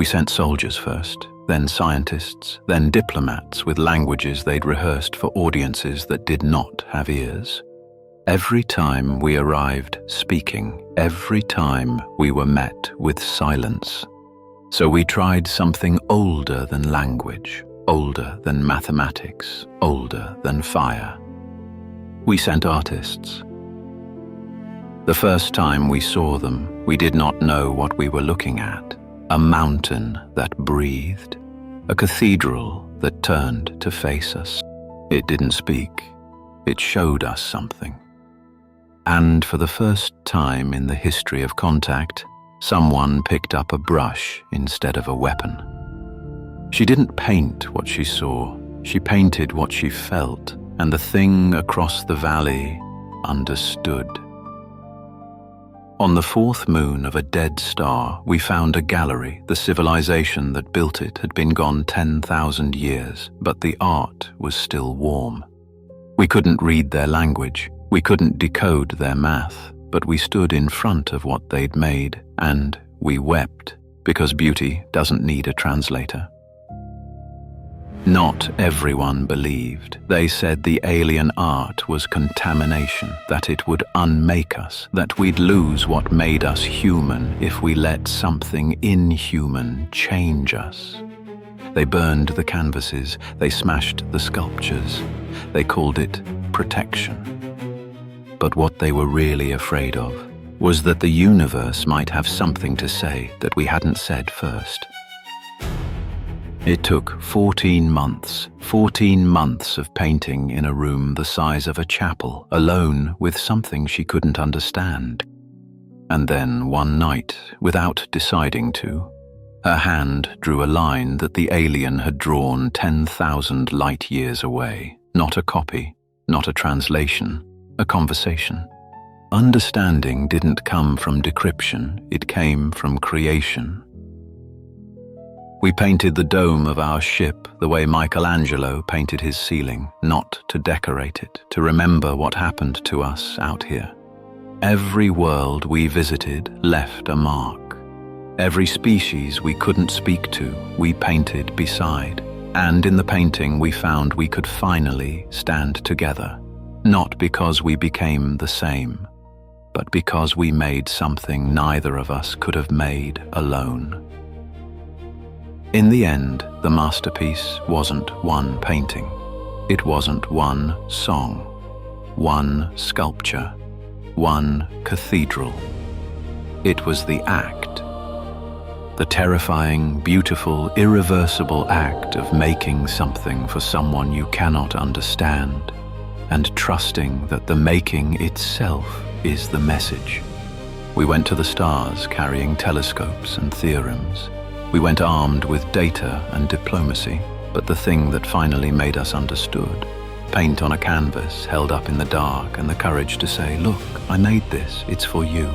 We sent soldiers first, then scientists, then diplomats with languages they'd rehearsed for audiences that did not have ears. Every time we arrived speaking, every time we were met with silence. So we tried something older than language, older than mathematics, older than fire. We sent artists. The first time we saw them, we did not know what we were looking at. A mountain that breathed, a cathedral that turned to face us. It didn't speak, it showed us something. And for the first time in the history of contact, someone picked up a brush instead of a weapon. She didn't paint what she saw, she painted what she felt, and the thing across the valley understood. On the fourth moon of a dead star, we found a gallery. The civilization that built it had been gone 10,000 years, but the art was still warm. We couldn't read their language, we couldn't decode their math, but we stood in front of what they'd made, and we wept, because beauty doesn't need a translator. Not everyone believed. They said the alien art was contamination, that it would unmake us, that we'd lose what made us human if we let something inhuman change us. They burned the canvases, they smashed the sculptures, they called it protection. But what they were really afraid of was that the universe might have something to say that we hadn't said first. It took 14 months of painting in a room the size of a chapel, alone with something she couldn't understand. And then one night, without deciding to, her hand drew a line that the alien had drawn 10,000 light years away. Not a copy, not a translation, a conversation. Understanding didn't come from decryption, it came from creation. We painted the dome of our ship the way Michelangelo painted his ceiling, not to decorate it, to remember what happened to us out here. Every world we visited left a mark. Every species we couldn't speak to, we painted beside. And in the painting we found we could finally stand together, not because we became the same, but because we made something neither of us could have made alone. In the end, the masterpiece wasn't one painting. It wasn't one song, one sculpture, one cathedral. It was the act. The terrifying, beautiful, irreversible act of making something for someone you cannot understand, and trusting that the making itself is the message. We went to the stars carrying telescopes and theorems. We went armed with data and diplomacy, but the thing that finally made us understood, paint on a canvas held up in the dark and the courage to say, "Look, I made this, it's for you."